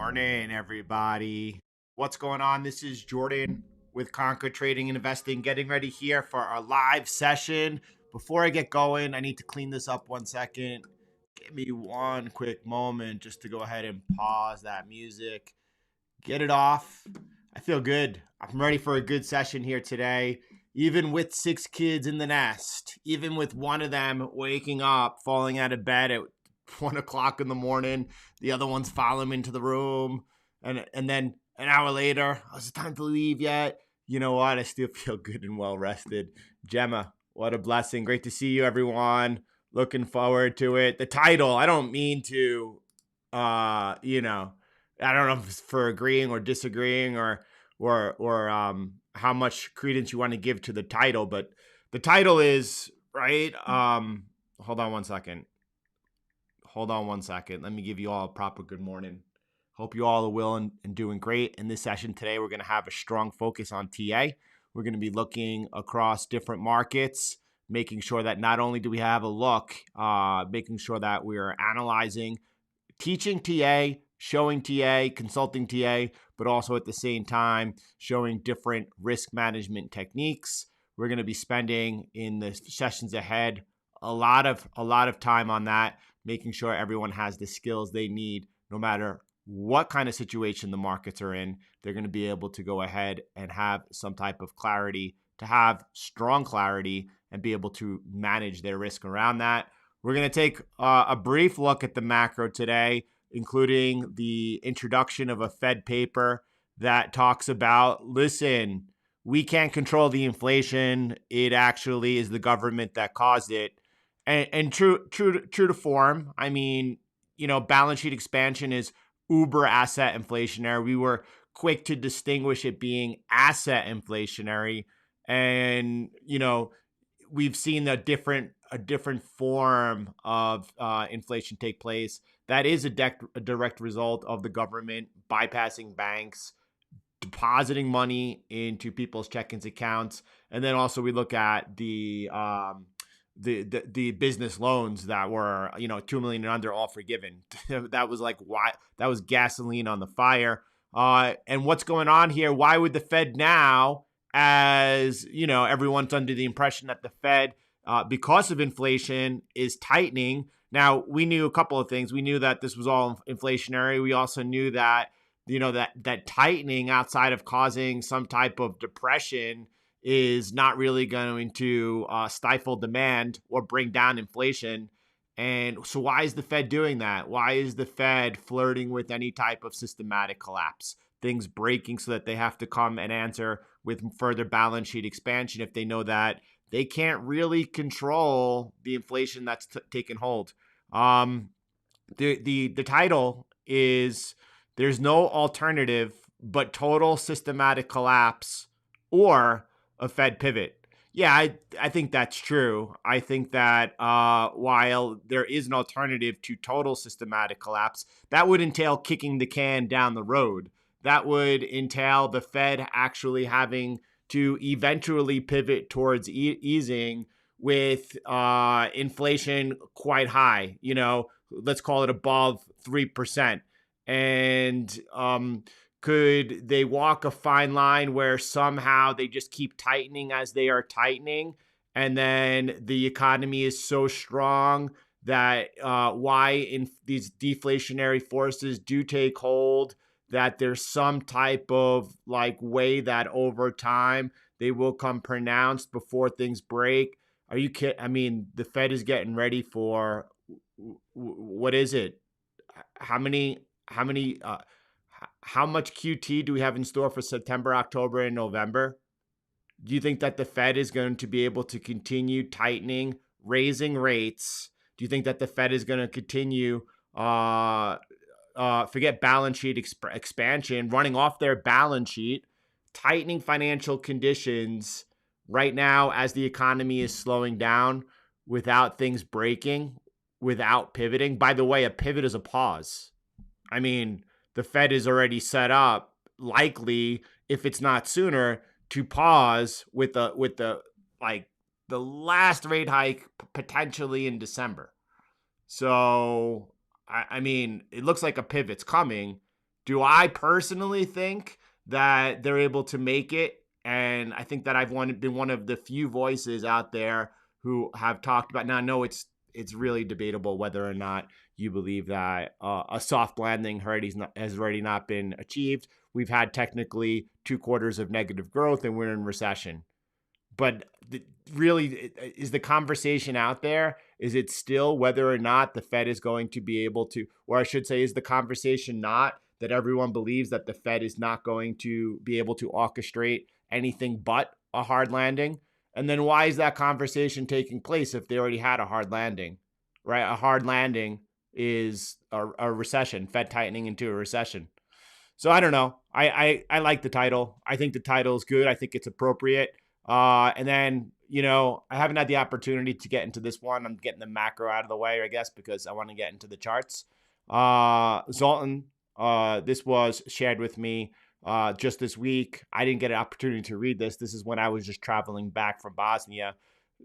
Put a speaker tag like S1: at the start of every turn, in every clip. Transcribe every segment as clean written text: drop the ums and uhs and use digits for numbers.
S1: Morning, everybody. What's going on? This is Jordan with Conquer Trading and Investing, getting ready here for our live session. Before I get going, I need to clean this up 1 second. Give me one quick moment just to go ahead and pause that music, get it off. I feel good. I'm ready for a good session here today. Even with 6 kids in the nest, even with one of them waking up, falling out of bed at 1 o'clock in the morning, the other one's following into the room, and then an hour later, oh, is it time to leave yet? You know what? I still feel good and well rested. Gemma, what a blessing. Great to see you, everyone. Looking forward to it. The title, I don't mean to, I don't know if it's for agreeing or disagreeing or how much credence you want to give to the title, but the title is right. Hold on one second. Let me give you all a proper good morning. Hope you all are well and doing great. In this session today, we're going to have a strong focus on TA. We're going to be looking across different markets, making sure that not only do we have a look, making sure that we are analyzing, teaching TA, showing TA, consulting TA, but also at the same time showing different risk management techniques. We're going to be spending in the sessions ahead a lot of time on that, making sure everyone has the skills they need no matter what kind of situation the markets are in. They're going to be able to go ahead and have some type of clarity, to have strong clarity and be able to manage their risk around that. We're going to take a brief look at the macro today, including the introduction of a Fed paper that talks about, listen, we can't control the inflation. It actually is the government that caused it. And true to form, I mean, balance sheet expansion is uber asset inflationary. We were quick to distinguish it being asset inflationary, and we've seen a different form of inflation take place. That is a direct result of the government bypassing banks, depositing money into people's checkings accounts, and then also we look at the business loans that were 2 million and under, all forgiven. That was why that was gasoline on the fire. And what's going on here? Why would the Fed now, as everyone's under the impression that the Fed, because of inflation, is tightening? Now, we knew a couple of things. We knew that this was all inflationary. We also knew that that tightening, outside of causing some type of depression, is not really going to stifle demand or bring down inflation. And so why is the Fed doing that? Why is the Fed flirting with any type of systematic collapse, things breaking so that they have to come and answer with further balance sheet expansion if they know that they can't really control the inflation that's taken hold? The title is, there's no alternative but total systematic collapse or a Fed pivot. Yeah, I think that's true. I think that while there is an alternative to total systematic collapse, that would entail kicking the can down the road. That would entail the Fed actually having to eventually pivot towards easing with inflation quite high, let's call it above 3%. And could they walk a fine line where somehow they just keep tightening as they are tightening, and then the economy is so strong that in these deflationary forces do take hold, that there's some type of way that over time they will come pronounced before things break? Are you kidding? I mean, the Fed is getting ready for, what is it? How much QT do we have in store for September, October, and November? Do you think that the Fed is going to be able to continue tightening, raising rates? Do you think that the Fed is going to continue, forget balance sheet expansion, running off their balance sheet, tightening financial conditions right now as the economy is slowing down without things breaking, without pivoting? By the way, a pivot is a pause. I mean, the Fed is already set up, likely, if it's not sooner, to pause with the last rate hike potentially in December. So, I mean, it looks like a pivot's coming. Do I personally think that they're able to make it? And I think that I've been one of the few voices out there who have talked about. Now, I know it's really debatable whether or not you believe that a soft landing has already not been achieved. We've had technically 2 quarters of negative growth, and we're in recession. But really, is the conversation out there? Is it still whether or not the Fed is going to be able to, or I should say, is the conversation not that everyone believes that the Fed is not going to be able to orchestrate anything but a hard landing? And then why is that conversation taking place if they already had a hard landing, right? A hard landing is a recession, Fed tightening into a recession. So I don't know. I like the title. I think the title is good. I think it's appropriate. And then, I haven't had the opportunity to get into this one. I'm getting the macro out of the way, I guess, because I want to get into the charts. Zoltan, this was shared with me just this week. I didn't get an opportunity to read this. This is when I was just traveling back from Bosnia.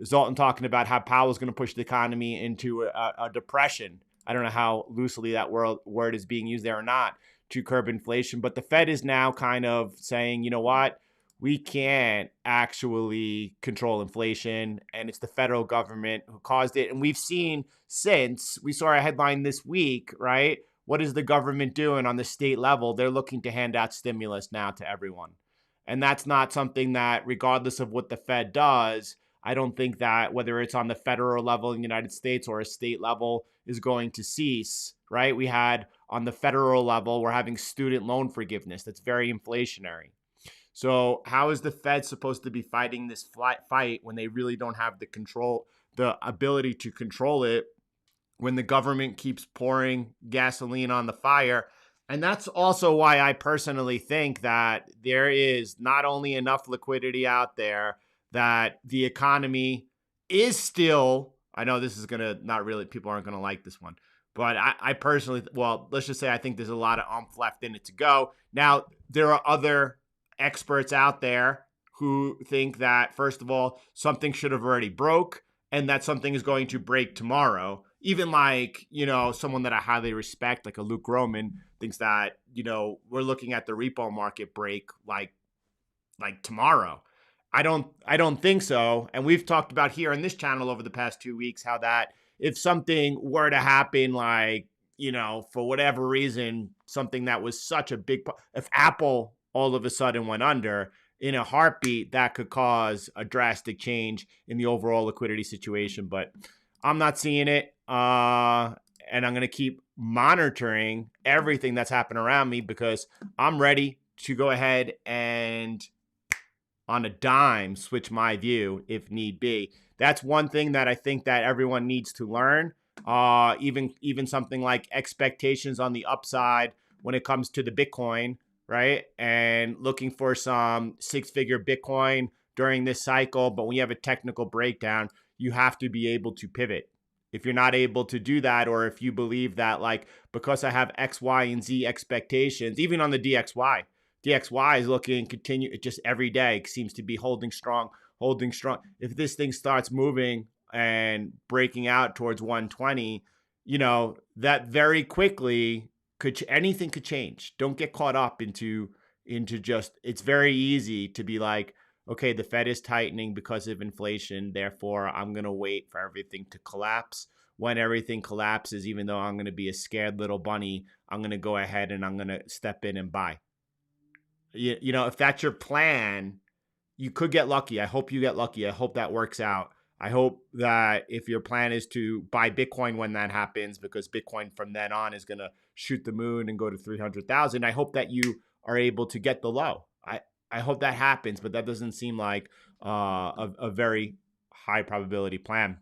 S1: Zoltan talking about how Powell's going to push the economy into a depression. I don't know how loosely that word is being used there or not, to curb inflation. But the Fed is now kind of saying, you know what? We can't actually control inflation, and it's the federal government who caused it. And we've seen since we saw a headline this week, right? What is the government doing on the state level? They're looking to hand out stimulus now to everyone. And that's not something that, regardless of what the Fed does, I don't think that whether it's on the federal level in the United States or a state level is going to cease, right? We had on the federal level, we're having student loan forgiveness. That's very inflationary. So how is the Fed supposed to be fighting this fight when they really don't have the ability to control it, when the government keeps pouring gasoline on the fire? And that's also why I personally think that there is not only enough liquidity out there, that the economy is still, I know this is going to not really, people aren't going to like this one, but I personally, well, let's just say I think there's a lot of left in it to go. Now, there are other experts out there who think that, first of all, something should have already broke and that something is going to break tomorrow. Even someone that I highly respect, like a Luke Groman, thinks that, we're looking at the repo market break like tomorrow. I don't think so. And we've talked about here on this channel over the past 2 weeks how that if something were to happen, for whatever reason, something that was such a big, if Apple all of a sudden went under in a heartbeat, that could cause a drastic change in the overall liquidity situation. But I'm not seeing it. And I'm going to keep monitoring everything that's happening around me, because I'm ready to go ahead and on a dime switch my view if need be. That's one thing that I think that everyone needs to learn. Even something like expectations on the upside when it comes to the Bitcoin, right? And looking for some 6-figure Bitcoin during this cycle. But when you have a technical breakdown, you have to be able to pivot. If you're not able to do that, or if you believe that, because I have X, Y, and Z expectations, even on the DXY is looking continue just every day, seems to be holding strong. If this thing starts moving and breaking out towards 120, that very quickly anything could change. Don't get caught up into just, it's very easy to be like, okay, the Fed is tightening because of inflation, therefore I'm going to wait for everything to collapse. When everything collapses, even though I'm going to be a scared little bunny, I'm going to go ahead and I'm going to step in and buy. If that's your plan, you could get lucky. I hope you get lucky. I hope that works out. I hope that if your plan is to buy Bitcoin when that happens, because Bitcoin from then on is going to shoot the moon and go to 300,000, I hope that you are able to get the low. I hope that happens, but that doesn't seem like a very high probability plan.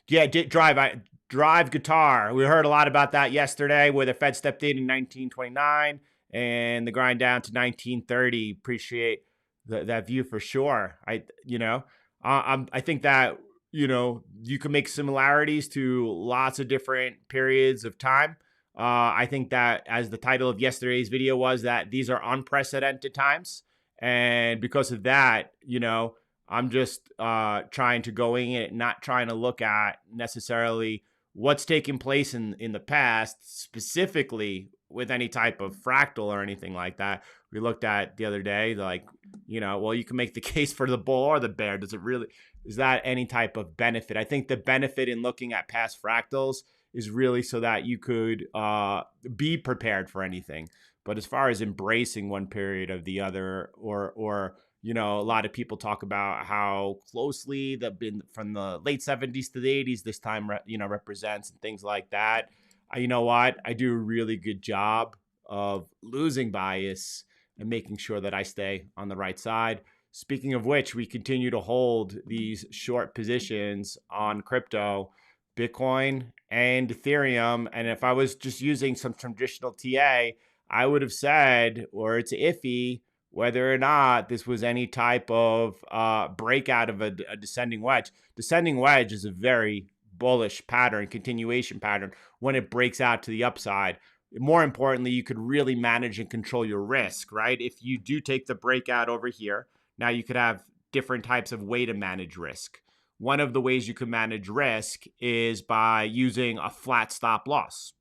S1: Yeah, drive guitar. We heard a lot about that yesterday, where the Fed stepped in 1929 and the grind down to 1930. Appreciate that view for sure. I think that you can make similarities to lots of different periods of time. I think that, as the title of yesterday's video was, that these are unprecedented times, and because of that, I'm just trying to go in it, not trying to look at necessarily what's taken place in the past, specifically with any type of fractal or anything like that. We looked at the other day, like, well, you can make the case for the bull or the bear. Is that any type of benefit? I think the benefit in looking at past fractals is really so that you could be prepared for anything. But as far as embracing one period of the other, or a lot of people talk about how closely from the late 70s to the 80s this time represents and things like that. You know what? I do a really good job of losing bias and making sure that I stay on the right side. Speaking of which, we continue to hold these short positions on crypto, Bitcoin and Ethereum. And if I was just using some traditional TA, I would have said, or it's iffy whether or not this was any type of breakout of a descending wedge. Descending wedge is a very bullish pattern, continuation pattern, when it breaks out to the upside. More importantly, you could really manage and control your risk, right? If you do take the breakout over here, now you could have different types of way to manage risk. One of the ways you can manage risk is by using a flat stop loss.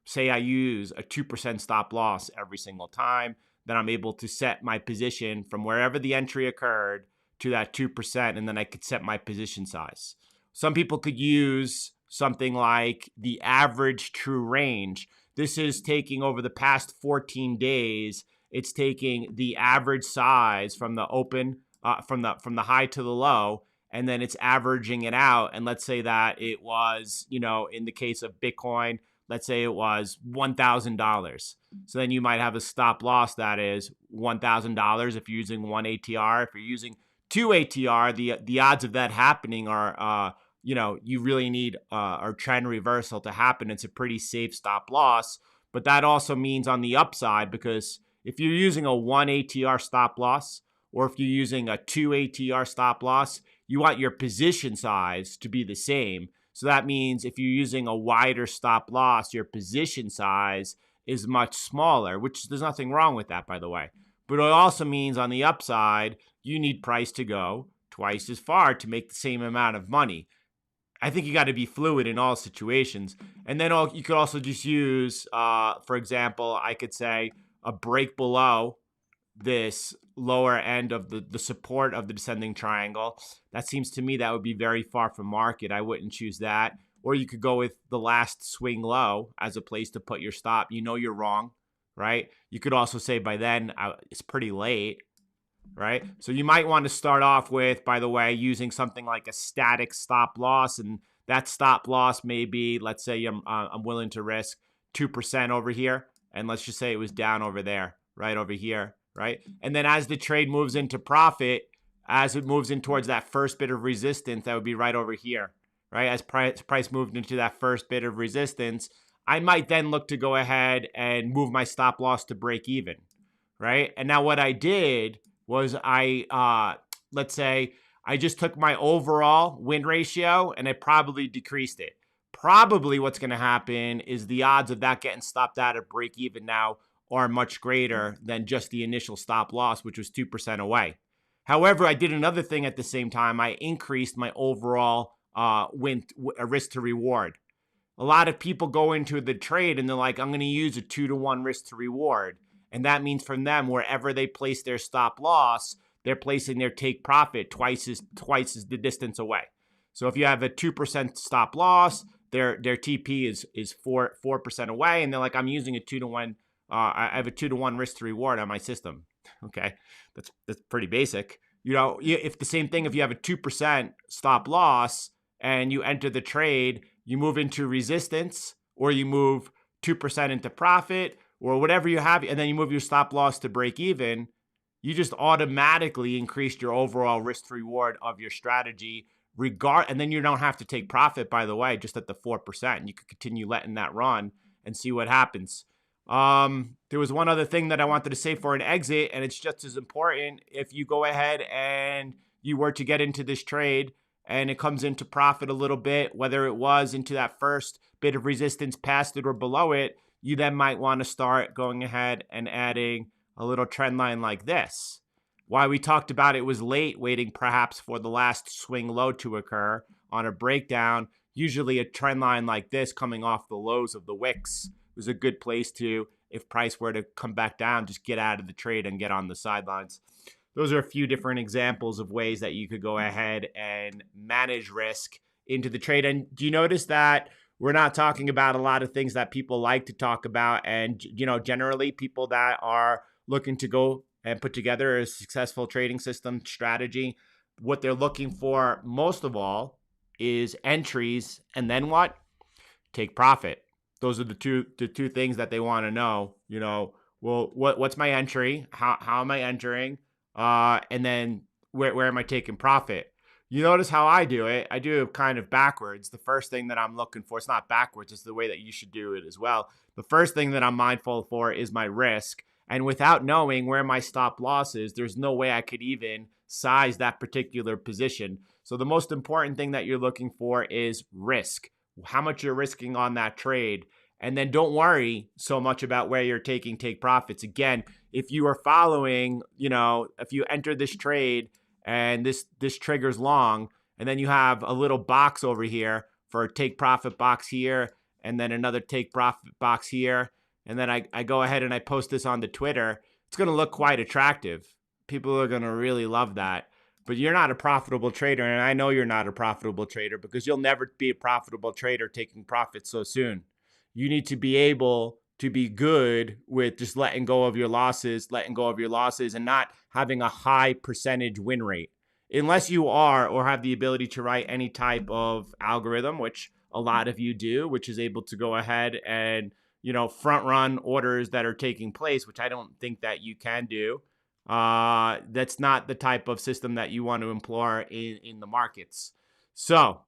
S1: Say I use a 2% stop loss every single time, then I'm able to set my position from wherever the entry occurred to that 2%, and then I could set my position size. Some people could use something like the average true range. This is taking over the past 14 days. It's taking the average size from the open, from the high to the low, and then it's averaging it out. And let's say that it was, in the case of Bitcoin, let's say it was $1,000. So then you might have a stop loss that is $1,000 if you're using one ATR. If you're using two ATR, the odds of that happening are, you really need a trend reversal to happen. It's a pretty safe stop loss. But that also means on the upside, because if you're using a one ATR stop loss, or if you're using a two ATR stop loss, you want your position size to be the same. So that means if you're using a wider stop loss, your position size is much smaller, which there's nothing wrong with that, by the way. But it also means on the upside, you need price to go twice as far to make the same amount of money. I think you got to be fluid in all situations. And then you could also just use, for example, I could say a break below this lower end of the support of the descending triangle. That seems to me that would be very far from market. I wouldn't choose that. Or you could go with the last swing low as a place to put your stop. You're wrong, right? You could also say by then it's pretty late, right? So you might want to start off with, by the way, using something like a static stop loss. And that stop loss may be, let's say I'm willing to risk 2% over here. And let's just say it was down over there, right over here. Right. And then as the trade moves into profit, as it moves in towards that first bit of resistance, that would be right over here. Right. As price moved into that first bit of resistance, I might then look to go ahead and move my stop loss to break even. Right. And now what I did was let's say I just took my overall win ratio and I probably decreased it. Probably what's going to happen is the odds of that getting stopped out at break even now are much greater than just the initial stop loss, which was 2% away. However, I did another thing at the same time. I increased my overall risk to reward. A lot of people go into the trade and they're like, I'm going to use a 2-to-1 risk to reward. And that means from them, wherever they place their stop loss, they're placing their take profit twice as the distance away. So if you have a 2% stop loss, their TP is 4% away, and they're like, I'm using a 2-to-1. I have a 2-to-1 risk to reward on my system. Okay, that's pretty basic. If the same thing, if you have a 2% stop loss and you enter the trade, you move into resistance, or you move 2% into profit, or whatever you have, and then you move your stop loss to break even, you just automatically increased your overall risk to reward of your strategy. And then you don't have to take profit, by the way, just at the 4%. You could continue letting that run and see what happens. There was one other thing that I wanted to say for an exit, and it's just as important. If you go ahead and you were to get into this trade and it comes into profit a little bit, whether it was into that first bit of resistance past it or below it, you then might want to start going ahead and adding a little trend line like this. Why we talked about it was late, waiting perhaps for the last swing low to occur on a breakdown. Usually a trend line like this coming off the lows of the wicks was a good place to, if price were to come back down, just get out of the trade and get on the sidelines. Those are a few different examples of ways that you could go ahead and manage risk into the trade. And do you notice that we're not talking about a lot of things that people like to talk about? And, generally people that are looking to go and put together a successful trading system strategy, what they're looking for most of all is entries. And then what? Take profit. Those are the two things that they want to know. Well, what's my entry? How am I entering? And then where am I taking profit? You notice how I do it. I do it kind of backwards. The first thing that I'm looking for, it's not backwards, it's the way that you should do it as well. The first thing that I'm mindful for is my risk. And without knowing where my stop loss is, there's no way I could even size that particular position. So the most important thing that you're looking for is risk. How much you're risking on that trade. And then don't worry so much about where you're taking take profits. Again, if you are following, if you enter this trade and this triggers long, and then you have a little box over here for a take profit box here, and then another take profit box here, and then I go ahead and I post this onto Twitter, it's going to look quite attractive. People are going to really love that. But you're not a profitable trader, and I know you're not a profitable trader because you'll never be a profitable trader taking profits so soon. You need to be able to be good with just letting go of your losses, and not having a high percentage win rate. Unless you are or have the ability to write any type of algorithm, which a lot of you do, which is able to go ahead and, front run orders that are taking place, which I don't think that you can do. That's not the type of system that you want to employ in the markets. So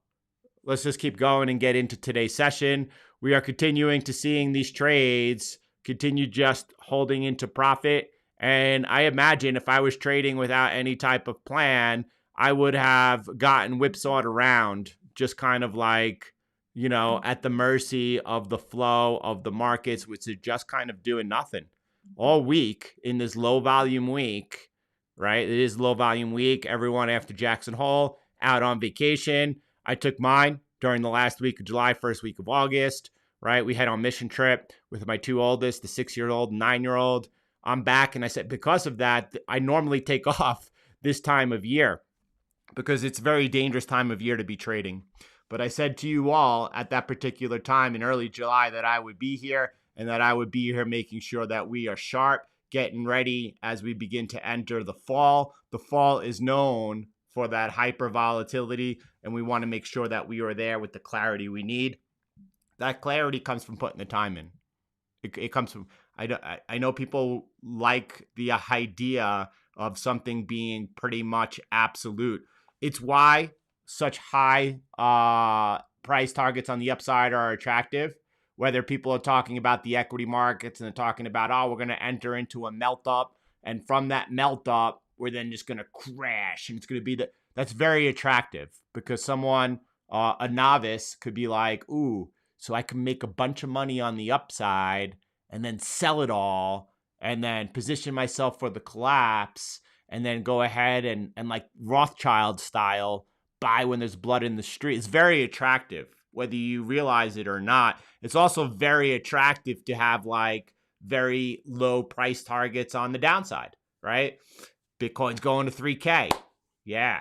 S1: let's just keep going and get into today's session. We are continuing to seeing these trades continue just holding into profit. And I imagine if I was trading without any type of plan, I would have gotten whipsawed around, just kind of like, at the mercy of the flow of the markets, which is just kind of doing nothing all week in this low volume week, right? It is low volume week. Everyone after Jackson Hole out on vacation. I took mine during the last week of July, first week of August, right? We had on mission trip with my two oldest, the 6-year-old, 9-year-old. I'm back. And I said, because of that, I normally take off this time of year because it's a very dangerous time of year to be trading. But I said to you all at that particular time in early July that I would be here and that I would be here making sure that we are sharp, getting ready as we begin to enter the fall. The fall is known for that hyper volatility, and we want to make sure that we are there with the clarity we need. That clarity comes from putting the time in. It comes from, I know people like the idea of something being pretty much absolute. It's why such high price targets on the upside are attractive. Whether people are talking about the equity markets and they're talking about, we're going to enter into a melt up, and from that melt up, we're then just going to crash, and it's going to be that's very attractive because someone, a novice, could be like, ooh, so I can make a bunch of money on the upside and then sell it all and then position myself for the collapse and then go ahead and like Rothschild style buy when there's blood in the street. It's very attractive, whether you realize it or not. It's also very attractive to have like very low price targets on the downside, right? Bitcoin's going to 3K. Yeah.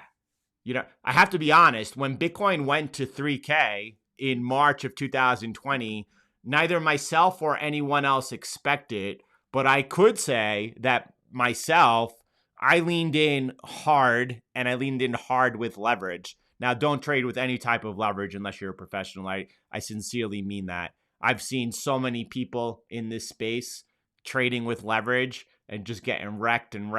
S1: I have to be honest, when Bitcoin went to 3K in March of 2020, neither myself or anyone else expected, but I could say that myself, I leaned in hard, and I leaned in hard with leverage. Now, don't trade with any type of leverage unless you're a professional. I sincerely mean that. I've seen so many people in this space trading with leverage and just getting wrecked, and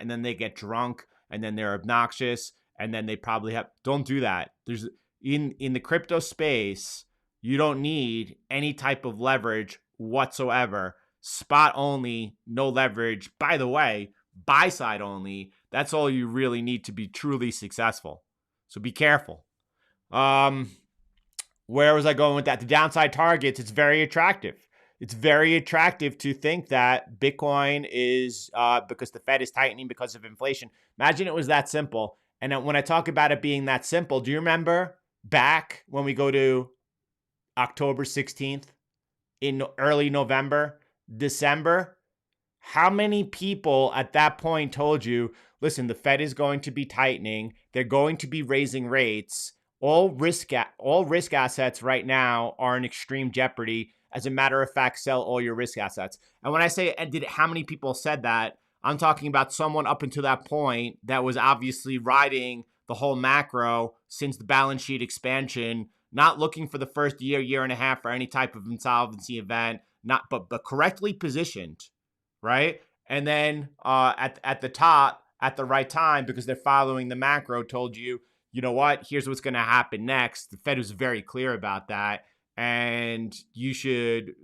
S1: then they get drunk, and then they're obnoxious, and then they probably have. Don't do that. There's in the crypto space, you don't need any type of leverage whatsoever. Spot only, no leverage. By the way, buy side only. That's all you really need to be truly successful. So be careful. Where was I going with that? The downside targets, it's very attractive. It's very attractive to think that Bitcoin is, because the Fed is tightening because of inflation. Imagine it was that simple. And when I talk about it being that simple, do you remember back when we go to October 16th, in early November, December, how many people at that point told you, listen, the Fed is going to be tightening, they're going to be raising rates. All risk assets right now are in extreme jeopardy. As a matter of fact, sell all your risk assets. And when I say how many people said that, I'm talking about someone up until that point that was obviously riding the whole macro since the balance sheet expansion, not looking for the first year and a half for any type of insolvency event, not but correctly positioned, right? And then at the top at the right time, because they're following the macro, told you, you know what? Here's what's going to happen next. The Fed was very clear about that, and you should,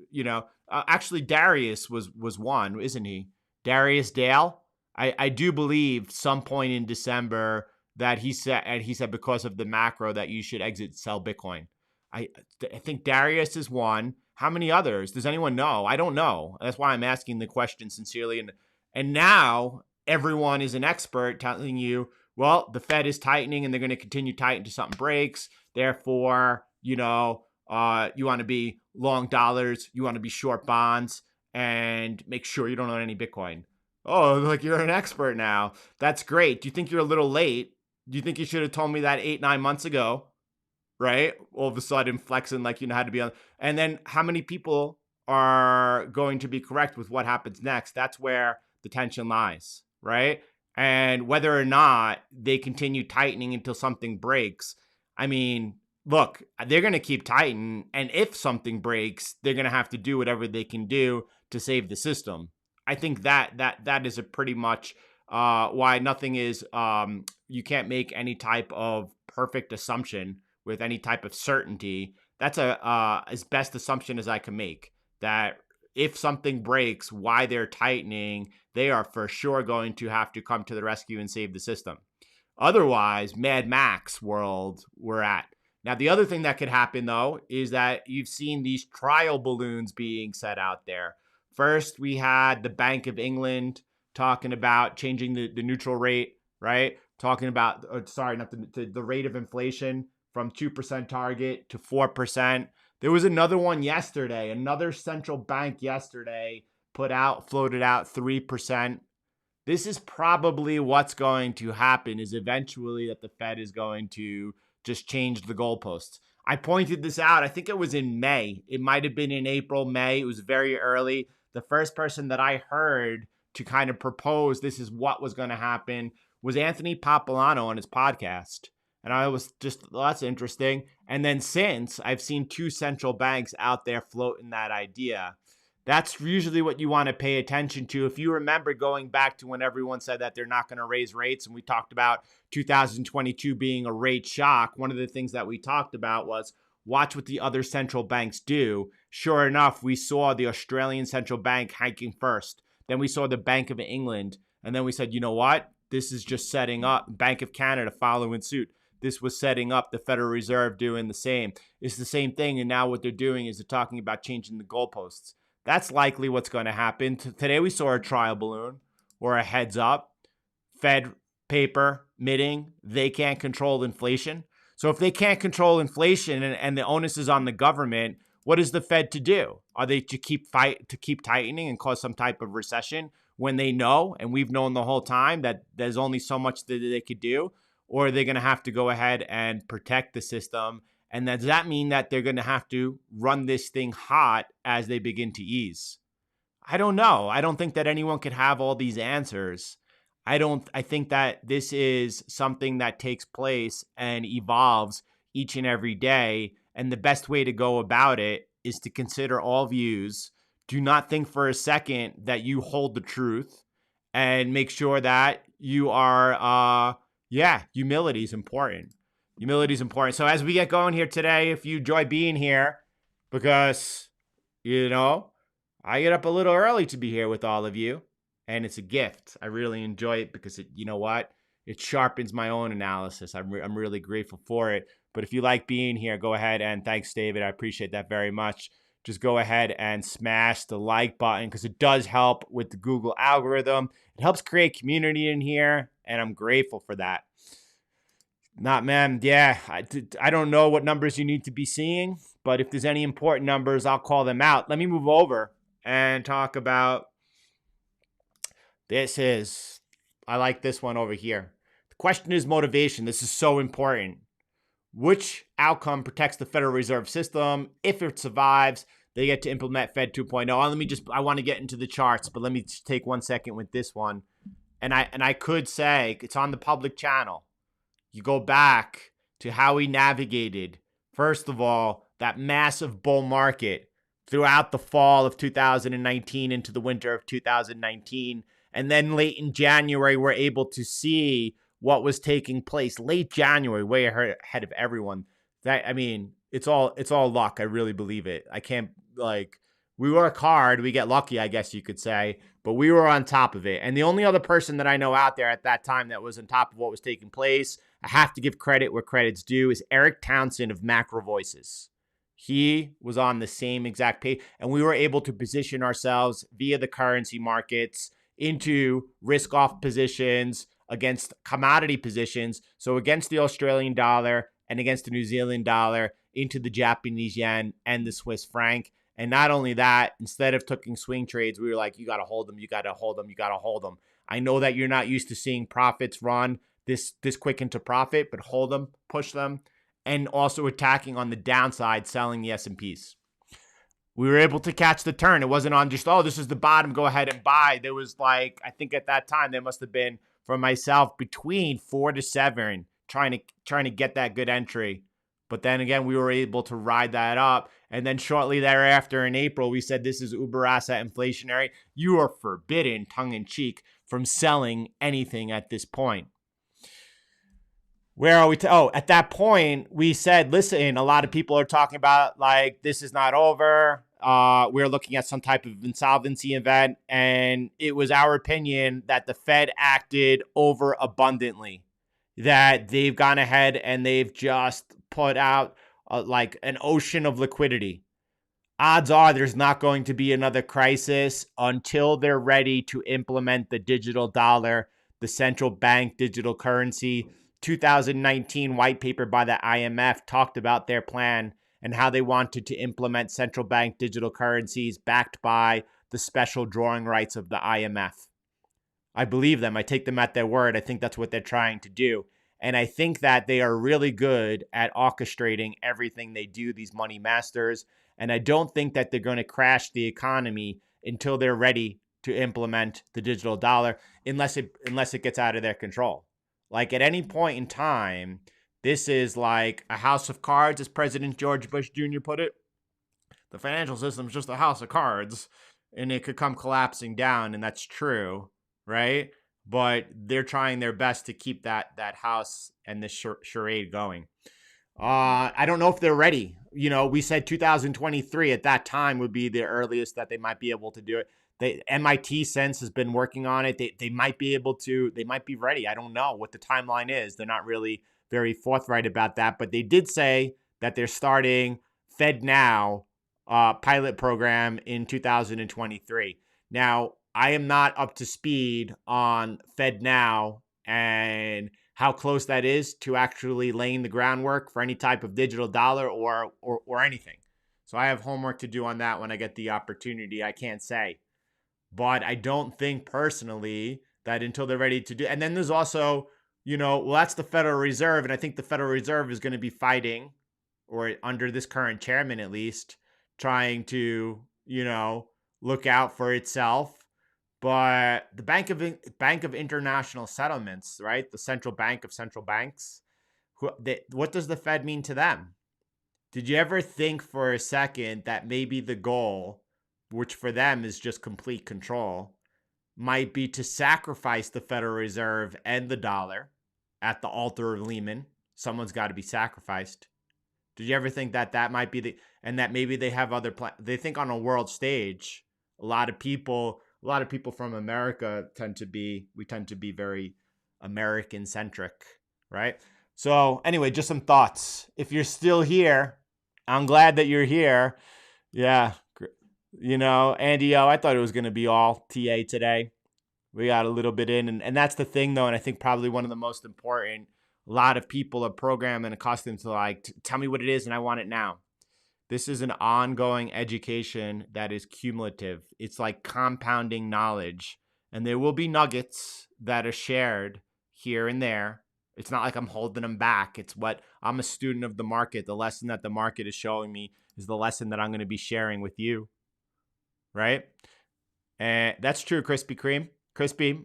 S1: actually Darius was one, isn't he? Darius Dale. I do believe some point in December that he said because of the macro that you should sell Bitcoin. I think Darius is one. How many others? Does anyone know? I don't know. That's why I'm asking the question sincerely. And now everyone is an expert telling you, well, the Fed is tightening and they're going to continue tightening until something breaks. Therefore, you want to be long dollars, you want to be short bonds, and make sure you don't own any Bitcoin. Oh, like you're an expert now. That's great. Do you think you're a little late? Do you think you should have told me that 8-9 months ago? Right? All of a sudden flexing like you know how to be on. And then how many people are going to be correct with what happens next? That's where the tension lies, right? And whether or not they continue tightening until something breaks. I mean, look, they're going to keep tightening. And if something breaks, they're going to have to do whatever they can do to save the system. I think that is a pretty much why nothing is, you can't make any type of perfect assumption with any type of certainty. That's as best assumption as I can make, that if something breaks, why they're tightening, they are for sure going to have to come to the rescue and save the system. Otherwise, Mad Max world we're at. Now, the other thing that could happen, though, is that you've seen these trial balloons being set out there. First, we had the Bank of England talking about changing the neutral rate, right? Talking about, the rate of inflation from 2% target to 4%. There was another one yesterday, another central bank yesterday floated out 3%. This is probably what's going to happen, is eventually that the Fed is going to just change the goalposts. I pointed this out. I think it was in May. It might have been in April, May. It was very early. The first person that I heard to kind of propose this is what was going to happen was Anthony Papalano on his podcast. And I was just, well, that's interesting. And then since, I've seen two central banks out there floating that idea. That's usually what you want to pay attention to. If you remember going back to when everyone said that they're not going to raise rates, and we talked about 2022 being a rate shock, one of the things that we talked about was watch what the other central banks do. Sure enough, we saw the Australian central bank hiking first. Then we saw the Bank of England. And then we said, you know what? This is just setting up Bank of Canada following suit. This was setting up the Federal Reserve doing the same. It's the same thing. And now what they're doing is they're talking about changing the goalposts. That's likely what's going to happen. Today we saw a trial balloon or a heads up. Fed paper admitting they can't control inflation. So if they can't control inflation and the onus is on the government, what is the Fed to do? Are they to keep tightening and cause some type of recession when they know, and we've known the whole time, that there's only so much that they could do? Or are they going to have to go ahead and protect the system? And does that mean that they're going to have to run this thing hot as they begin to ease? I don't know. I don't think that anyone could have all these answers. I think that this is something that takes place and evolves each and every day. And the best way to go about it is to consider all views. Do not think for a second that you hold the truth, and make sure that you are, humility is important. Humility is important. So as we get going here today, if you enjoy being here, because, I get up a little early to be here with all of you, and it's a gift. I really enjoy it because it sharpens my own analysis. I'm really grateful for it. But if you like being here, go ahead and thanks, David. I appreciate that very much. Just go ahead and smash the like button because it does help with the Google algorithm. It helps create community in here, and I'm grateful for that. I don't know what numbers you need to be seeing, but if there's any important numbers, I'll call them out. Let me move over and talk about I like this one over here. The question is motivation. This is so important. Which outcome protects the Federal Reserve System? If it survives, they get to implement Fed 2.0. I want to get into the charts, but let me just take 1 second with this one. And I could say it's on the public channel. You go back to how we navigated, first of all, that massive bull market throughout the fall of 2019 into the winter of 2019. And then late in January, we're able to see what was taking place. Late January, way ahead of everyone. It's all luck. I really believe it. We work hard, we get lucky, I guess you could say, but we were on top of it. And the only other person that I know out there at that time that was on top of what was taking place, I have to give credit where credit's due, is Eric Townsend of Macro Voices. He was on the same exact page, and we were able to position ourselves via the currency markets into risk-off positions against commodity positions. So against the Australian dollar and against the New Zealand dollar, into the Japanese yen and the Swiss franc. And not only that, instead of taking swing trades, we were like, you got to hold them, you got to hold them, you got to hold them. I know that you're not used to seeing profits run this quick into profit, but hold them, push them, and also attacking on the downside, selling the S&Ps. We were able to catch the turn. It wasn't on just, this is the bottom, go ahead and buy. There was I think at that time, there must have been, for myself, between 4 to 7 trying to get that good entry. But then again, we were able to ride that up. And then shortly thereafter in April, we said this is uber asset inflationary. You are forbidden, tongue in cheek, from selling anything at this point. Where are we? At that point, we said, listen, a lot of people are talking about this is not over. We're looking at some type of insolvency event. And it was our opinion that the Fed acted over abundantly, that they've gone ahead and they've just put out an ocean of liquidity. Odds are there's not going to be another crisis until they're ready to implement the digital dollar, the central bank digital currency. 2019 white paper by the IMF talked about their plan and how they wanted to implement central bank digital currencies backed by the special drawing rights of the IMF. I believe them. I take them at their word. I think that's what they're trying to do. And I think that they are really good at orchestrating everything they do, these money masters. And I don't think that they're going to crash the economy until they're ready to implement the digital dollar, unless it gets out of their control. At any point in time, this is like a house of cards, as President George Bush Jr. put it. The financial system is just a house of cards, and it could come collapsing down, and that's true, right? But they're trying their best to keep that house and this charade going. I don't know if they're ready. We said 2023 at that time would be the earliest that they might be able to do it. MIT Sense has been working on it. They might be able to, they might be ready. I don't know what the timeline is. They're not really very forthright about that, but they did say that they're starting FedNow pilot program in 2023. Now, I am not up to speed on FedNow and how close that is to actually laying the groundwork for any type of digital dollar or anything. So I have homework to do on that when I get the opportunity. I can't say. But I don't think personally that until they're ready to do. And then there's also, that's the Federal Reserve. And I think the Federal Reserve is going to be fighting, or under this current chairman at least, trying to, look out for itself. But the Bank of International Settlements, right? The central bank of central banks. What does the Fed mean to them? Did you ever think for a second that maybe the goal, which for them is just complete control, might be to sacrifice the Federal Reserve and the dollar at the altar of Lehman? Someone's got to be sacrificed. Did you ever think that might be and that maybe they have other plans? They think on a world stage, a lot of people from America tend to be very American centric, right? So anyway, just some thoughts. If you're still here, I'm glad that you're here. Yeah. Andy, I thought it was going to be all TA today. We got a little bit in, and that's the thing though. And I think probably one of the most important, a lot of people are programmed and accustomed to tell me what it is and I want it now. This is an ongoing education that is cumulative. It's like compounding knowledge. And there will be nuggets that are shared here and there. It's not like I'm holding them back. It's what I'm a student of the market. The lesson that the market is showing me is the lesson that I'm going to be sharing with you. Right? And that's true, Krispy Kreme. Krispy.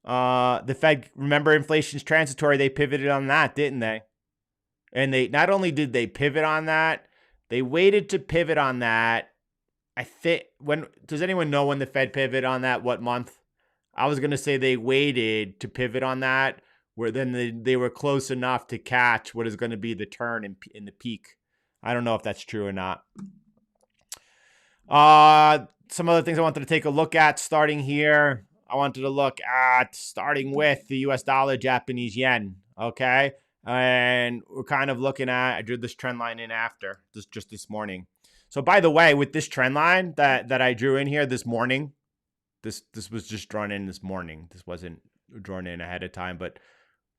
S1: The Fed, remember, inflation's transitory. They pivoted on that, didn't they? And they not only did they pivot on that, they waited to pivot on that. I think when does anyone know when the Fed pivot on that? What month? I was gonna say they waited to pivot on that, where then they were close enough to catch what is going to be the turn in the peak. I don't know if that's true or not. Some other things I wanted to take a look at starting here. I wanted to look at starting with the US dollar, Japanese yen. Okay. And we're kind of looking at, I drew this trend line in after just this morning. So by the way, with this trend line that I drew in here this morning, this was just drawn in this morning. This wasn't drawn in ahead of time, but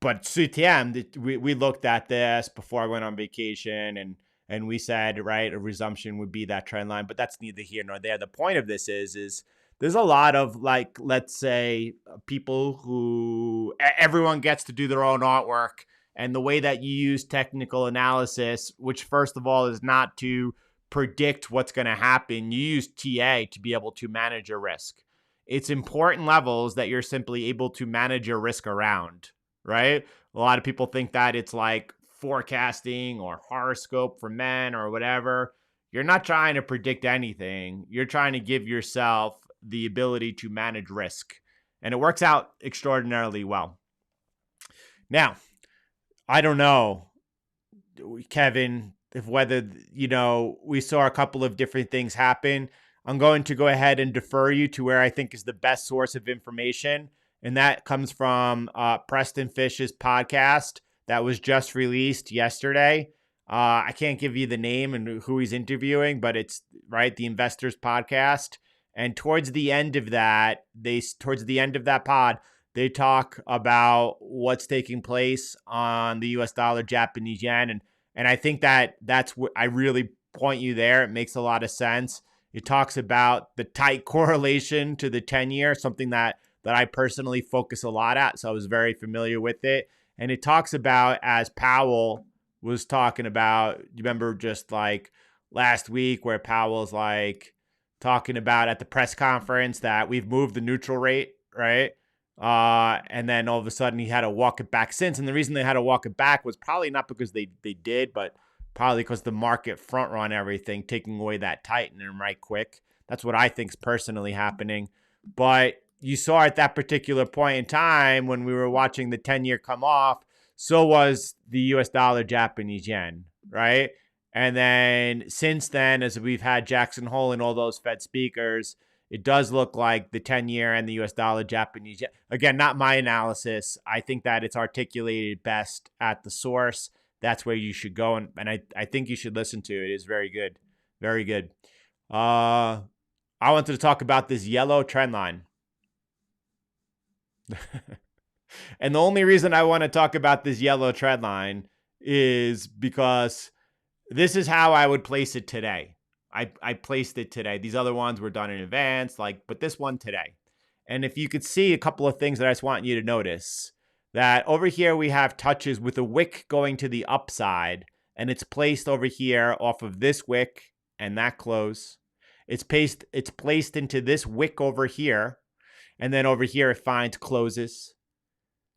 S1: CTM, we looked at this before I went on vacation, and we said, right, a resumption would be that trend line, but that's neither here nor there. The point of this is there's a lot of, like, let's say, people who everyone gets to do their own artwork, and the way that you use technical analysis, which first of all is not to predict what's going to happen, you use TA to be able to manage your risk. It's important levels that you're simply able to manage your risk around, right? A lot of people think that it's like forecasting or horoscope for men or whatever. You're not trying to predict anything. You're trying to give yourself the ability to manage risk. And it works out extraordinarily well. Now, I don't know, Kevin, if whether, we saw a couple of different things happen. I'm going to go ahead and defer you to where I think is the best source of information. And that comes from Preston Fish's podcast that was just released yesterday. I can't give you the name and who he's interviewing, but it's right, the Investors Podcast. And towards the end of that pod, they talk about what's taking place on the US dollar, Japanese yen. And I think that's what I really point you there. It makes a lot of sense. It talks about the tight correlation to the 10-year, something that I personally focus a lot at. So I was very familiar with it. And it talks about, as Powell was talking about, you remember just like last week where Powell's like talking about at the press conference that we've moved the neutral rate, right? And then all of a sudden he had to walk it back since. And the reason they had to walk it back was probably not because they did, but probably because the market front run everything, taking away that tightening right quick. That's what I think is personally happening. But you saw at that particular point in time when we were watching the 10-year come off, so was the US dollar, Japanese yen, right? And then since then, as we've had Jackson Hole and all those Fed speakers, it does look like the 10-year and the US dollar, Japanese yen. Again, not my analysis. I think that it's articulated best at the source. That's where you should go. And I think you should listen to it. It is very good. Very good. I wanted to talk about this yellow trend line. And the only reason I want to talk about this yellow trend line is because this is how I would place it today. I placed it today. These other ones were done in advance, but this one today. And if you could see a couple of things that I just want you to notice, that over here we have touches with a wick going to the upside, and it's placed over here off of this wick and that close. It's placed into this wick over here, and then over here it finds closes.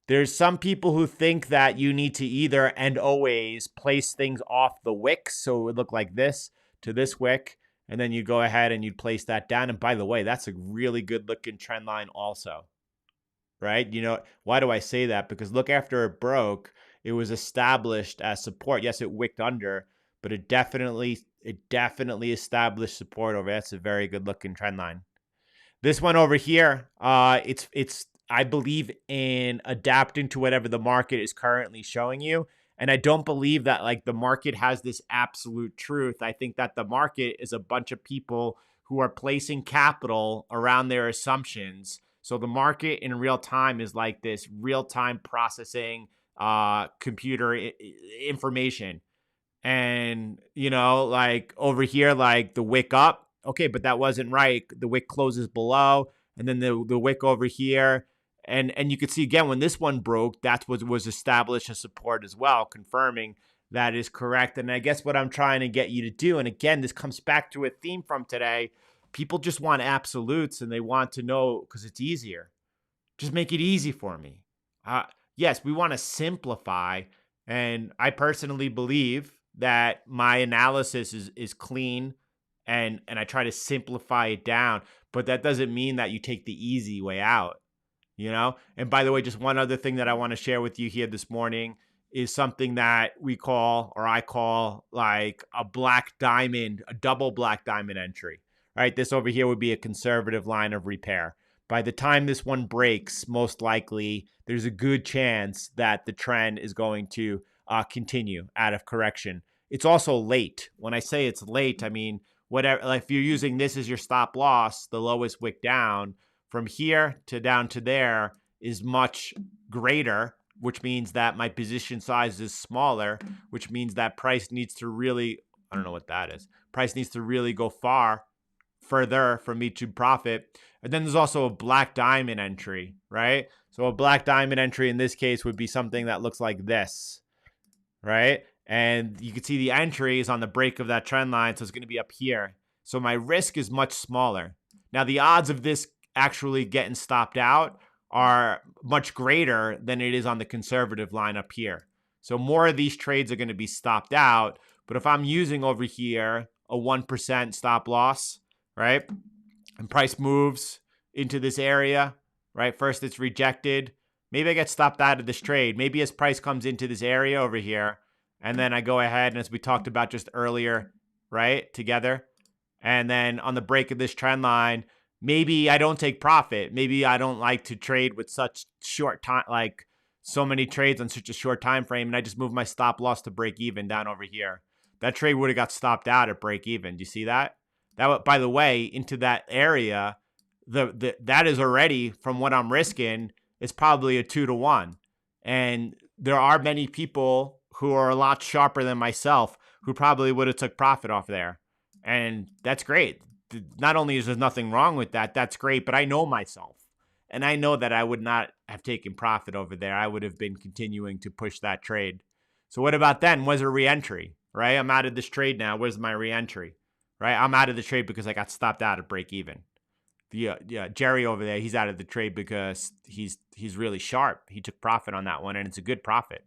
S1: There's some people who think that you need to either and always place things off the wick, so it would look like this to this wick, and then you go ahead and you place that down. And by the way, that's a really good looking trend line also, right? Why do I say that? Because look, after it broke, it was established as support. Yes, it wicked under, but it definitely established support over. That's a very good looking trend line. This one over here, it's I believe in adapting to whatever the market is currently showing you. And I don't believe that the market has this absolute truth. I think that the market is a bunch of people who are placing capital around their assumptions. So the market in real time is like this real time processing computer information. And, like over here, like the wick up. Okay, but that wasn't right. The wick closes below, and then the wick over here. And you could see again when this one broke, that's what was established as support as well, confirming that is correct. And I guess what I'm trying to get you to do, and again, this comes back to a theme from today. People just want absolutes and they want to know because it's easier. Just make it easy for me. Uh, yes, we want to simplify. And I personally believe that my analysis is clean and I try to simplify it down. But that doesn't mean that you take the easy way out, And by the way, just one other thing that I want to share with you here this morning is something that we call, or I call, like a black diamond, a double black diamond entry, right? This over here would be a conservative line of repair. By the time this one breaks, most likely there's a good chance that the trend is going to continue out of correction. It's also late. When I say it's late, I mean, whatever, like if you're using this as your stop loss, the lowest wick down from here to down to there is much greater, which means that my position size is smaller, which means that price needs to really, I don't know what that is. Price needs to really go further for me to profit. And then there's also a black diamond entry, right? So a black diamond entry in this case would be something that looks like this, right? And you can see the entry is on the break of that trend line, so it's going to be up here. So my risk is much smaller. Now the odds of this actually getting stopped out are much greater than it is on the conservative line up here. So more of these trades are going to be stopped out. But if I'm using over here a 1% stop loss, right? And price moves into this area, right? First it's rejected. Maybe I get stopped out of this trade. Maybe as price comes into this area over here, and then I go ahead and as we talked about just earlier, right? Together. And then on the break of this trend line, maybe I don't take profit. Maybe I don't like to trade with such short time, like so many trades on such a short time frame, and I just move my stop loss to break even down over here. That trade would have got stopped out at break even. Do you see that? That, by the way, into that area, that is already, from what I'm risking, it's probably a 2-to-1. And there are many people who are a lot sharper than myself who probably would have took profit off there. And that's great. Not only is there nothing wrong with that, that's great, but I know myself. And I know that I would not have taken profit over there. I would have been continuing to push that trade. So what about then? Where's a re-entry, right? I'm out of this trade now. Where's my re-entry, right? I'm out of the trade because I got stopped out at break even. Yeah, Jerry over there, he's out of the trade because he's really sharp. He took profit on that one, and it's a good profit.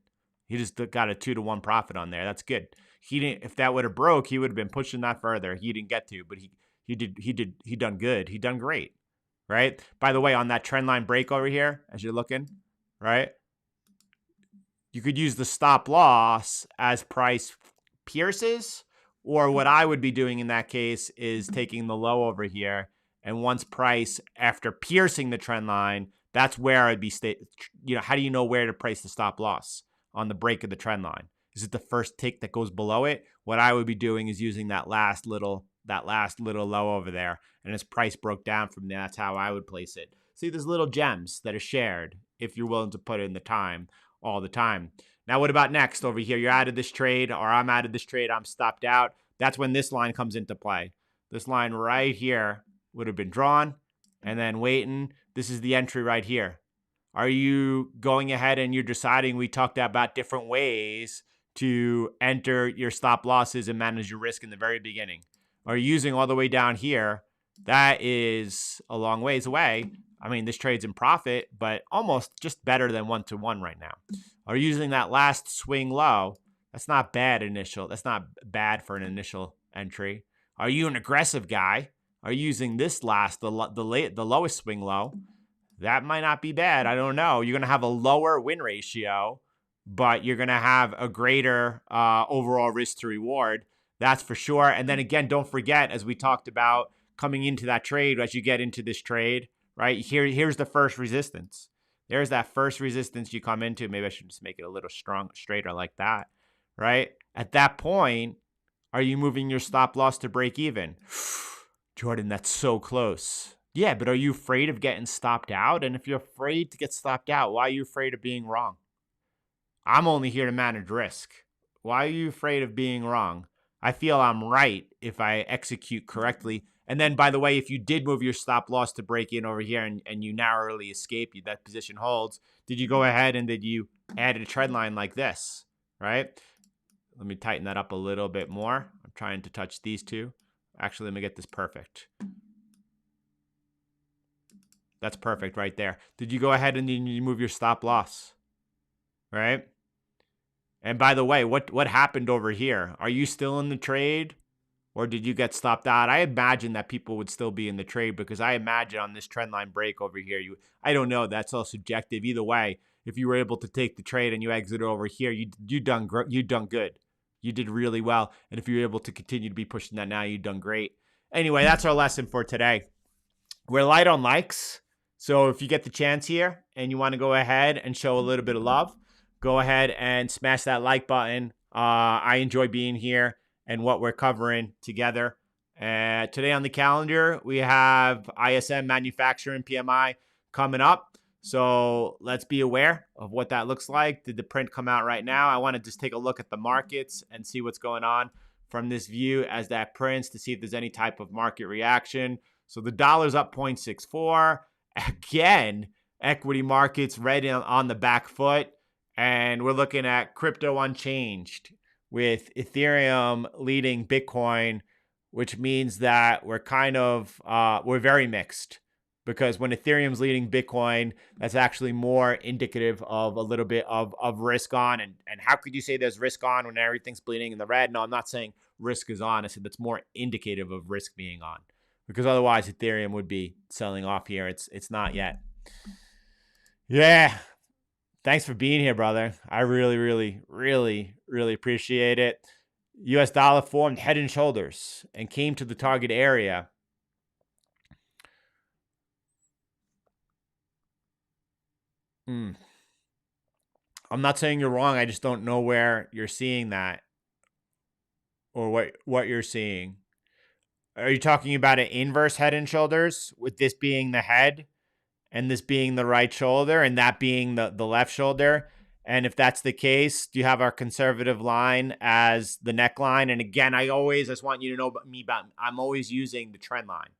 S1: He just got a 2-to-1 profit on there. That's good. He didn't. If that would have broke, he would have been pushing that further. He didn't get to, but he done good. He done great, right? By the way, on that trend line break over here, as you're looking, right? You could use the stop loss as price pierces, or what I would be doing in that case is taking the low over here. And once price, after piercing the trend line, that's where I'd be, how do you know where to price the stop loss? On the break of the trend line. Is it the first tick that goes below it? What I would be doing is using that last little low over there. And as price broke down from there, that's how I would place it. See, there's little gems that are shared if you're willing to put in the time all the time. Now, what about next over here? You're out of this trade, or I'm out of this trade. I'm stopped out. That's when this line comes into play. This line right here would have been drawn and then waiting. This is the entry right here. Are you going ahead and you're deciding, we talked about different ways to enter your stop losses and manage your risk in the very beginning. Are you using all the way down here? That is a long ways away. I mean, this trade's in profit, but almost just better than 1-to-1 right now. Are you using that last swing low? That's not bad initial. That's not bad for an initial entry. Are you an aggressive guy? Are you using this last, the lowest swing low? That might not be bad. I don't know. You're going to have a lower win ratio, but you're going to have a greater overall risk to reward. That's for sure. And then again, don't forget, as we talked about coming into that trade, as you get into this trade, right? Here's the first resistance. There's that first resistance you come into. Maybe I should just make it a little straighter like that, right? At that point, are you moving your stop loss to break even? Jordan, that's so close. Yeah, but are you afraid of getting stopped out? And if you're afraid to get stopped out, why are you afraid of being wrong? I'm only here to manage risk. Why are you afraid of being wrong? I feel I'm right if I execute correctly. And then, by the way, if you did move your stop loss to break in over here and you narrowly escape, that position holds, did you go ahead and did you add a trend line like this, right? Let me tighten that up a little bit more. I'm trying to touch these two. Actually, let me get this perfect. That's perfect right there. Did you go ahead and you move your stop loss, right? And by the way, what happened over here? Are you still in the trade? Or did you get stopped out? I imagine that people would still be in the trade because I imagine on this trend line break over here, I don't know. That's all subjective. Either way, if you were able to take the trade and you exited over here, you done good. You did really well. And if you're able to continue to be pushing that now, you've done great. Anyway, that's our lesson for today. We're light on likes. So if you get the chance here and you want to go ahead and show a little bit of love, go ahead and smash that like button. I enjoy being here and what we're covering together. Today on the calendar, we have ISM manufacturing PMI coming up. So let's be aware of what that looks like. Did the print come out right now? I want to just take a look at the markets and see what's going on from this view as that prints to see if there's any type of market reaction. So the dollar's up 0.64. Again, equity markets red on the back foot. And we're looking at crypto unchanged with Ethereum leading Bitcoin, which means that we're we're very mixed because when Ethereum's leading Bitcoin, that's actually more indicative of a little bit of risk on. And how could you say there's risk on when everything's bleeding in the red? No, I'm not saying risk is on. I said that's more indicative of risk being on because otherwise Ethereum would be selling off here. It's not yet. Yeah. Thanks for being here, brother. I really, really, really, really appreciate it. US dollar formed head and shoulders and came to the target area. I'm not saying you're wrong. I just don't know where you're seeing that or what you're seeing. Are you talking about an inverse head and shoulders with this being the head and this being the right shoulder and that being the left shoulder? And if that's the case, do you have our conservative line as the neckline? And again, I just want you to know I'm always using the trend line.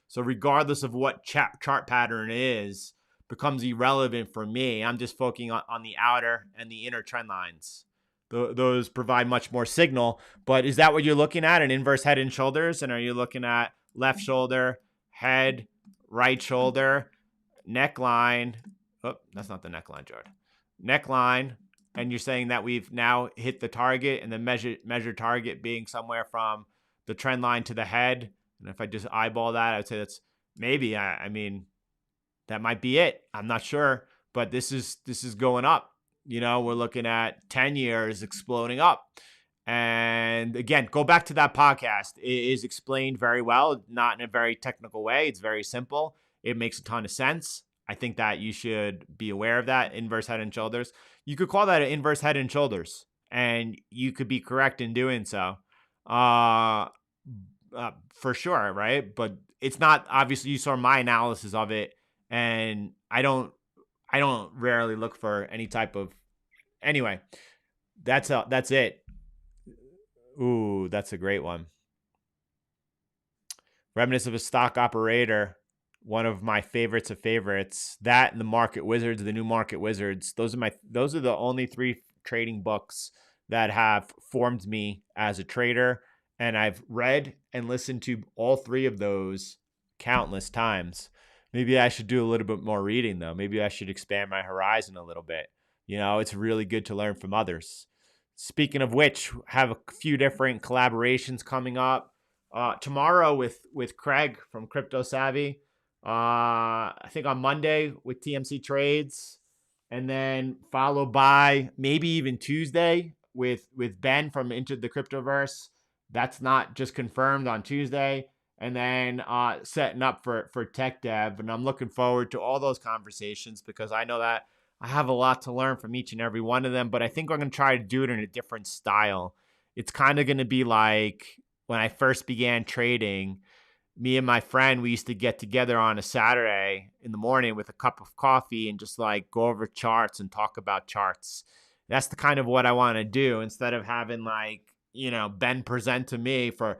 S1: So regardless of what chart pattern it is, becomes irrelevant for me. I'm just focusing on the outer and the inner trend lines. Those provide much more signal. But is that what you're looking at, an inverse head and shoulders? And are you looking at left shoulder, head, right shoulder, neckline? Oh, that's not the neckline, Jordan. Neckline, and you're saying that we've now hit the target and the measured target being somewhere from the trend line to the head. And if I just eyeball that, I would say that's maybe, I mean, that might be it. I'm not sure, but this is going up. You know, we're looking at 10 years exploding up. And again, go back to that podcast. It is explained very well, not in a very technical way. It's very simple. It makes a ton of sense. I think that you should be aware of that inverse head and shoulders. You could call that an inverse head and shoulders, and you could be correct in doing so, for sure, right? But it's not, obviously you saw my analysis of it, and I don't rarely look for any type of. Anyway, that's it. Ooh, that's a great one. Reminiscence of a stock operator. One of my favorites of favorites. That and the Market Wizards, the new Market Wizards. Those are the only 3 trading books that have formed me as a trader. And I've read and listened to all 3 of those countless times. Maybe I should do a little bit more reading, though. Maybe I should expand my horizon a little bit. You know, it's really good to learn from others. Speaking of which, have a few different collaborations coming up. Tomorrow with Craig from Crypto Savvy. I think on Monday with TMC Trades, and then followed by maybe even Tuesday with Ben from Into the Cryptoverse. That's not just confirmed on Tuesday. And then setting up for Tech Dev. And I'm looking forward to all those conversations because I know that I have a lot to learn from each and every one of them. But I think I'm going to try to do it in a different style. It's kind of going to be like when I first began trading. Me and my friend, we used to get together on a Saturday in the morning with a cup of coffee and just like go over charts and talk about charts. That's the kind of what I want to do instead of having like, Ben present to me for,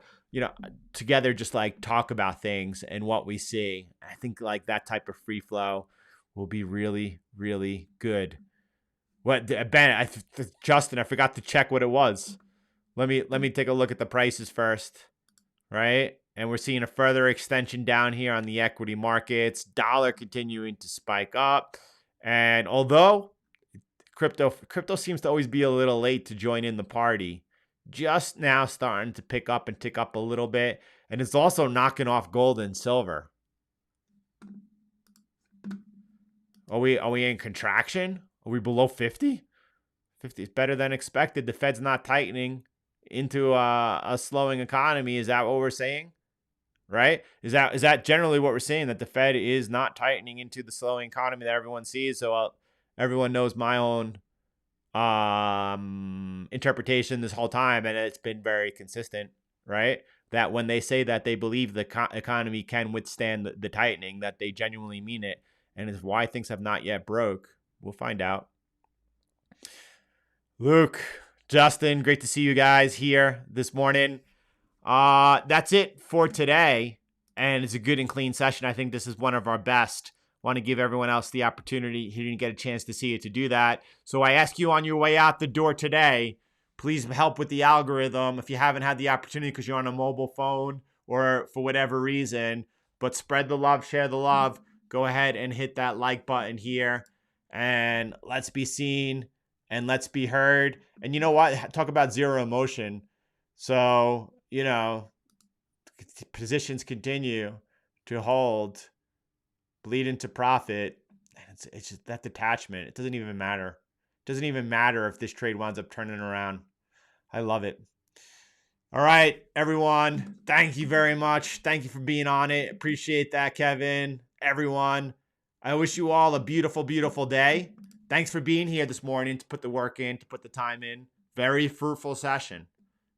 S1: together just like talk about things and what we see. I think like that type of free flow will be really, really good. What Ben? Justin, I forgot to check what it was. Let me take a look at the prices first, right? And we're seeing a further extension down here on the equity markets. Dollar continuing to spike up, and although crypto seems to always be a little late to join in the party, just now starting to pick up and tick up a little bit, and it's also knocking off gold and silver. Are we in contraction? Are we below 50? 50 is better than expected. The Fed's not tightening into a slowing economy. Is that what we're saying? Right? Is that generally what we're saying, that the Fed is not tightening into the slowing economy that everyone sees? So everyone knows my own interpretation this whole time, and it's been very consistent, right? That when they say that they believe the economy can withstand the tightening, that they genuinely mean it, and is why things have not yet broke. We'll find out. Luke, Justin, great to see you guys here this morning. That's it for today, and it's a good and clean session. I think this is one of our best. Want to give everyone else the opportunity who didn't get a chance to see it to do that. So I ask you on your way out the door today, please help with the algorithm if you haven't had the opportunity because you're on a mobile phone or for whatever reason. But spread the love, share the love. Go ahead and hit that like button here, and let's be seen and let's be heard. And you know what? Talk about zero emotion. So, positions continue to hold, bleed into profit. It's just that detachment. It doesn't even matter. It doesn't even matter if this trade winds up turning around. I love it. All right, everyone. Thank you very much. Thank you for being on it. Appreciate that, Kevin. Everyone, I wish you all a beautiful, beautiful day. Thanks for being here this morning to put the work in, to put the time in. Very fruitful session.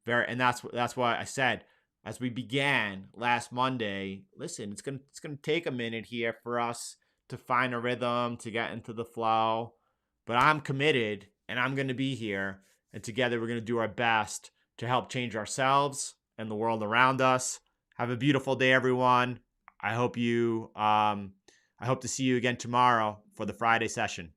S1: And that's why I said, as we began last Monday, listen, it's gonna take a minute here for us to find a rhythm, to get into the flow. But I'm committed, and I'm gonna be here, and together we're gonna do our best to help change ourselves and the world around us. Have a beautiful day, everyone. I hope to see you again tomorrow for the Friday session.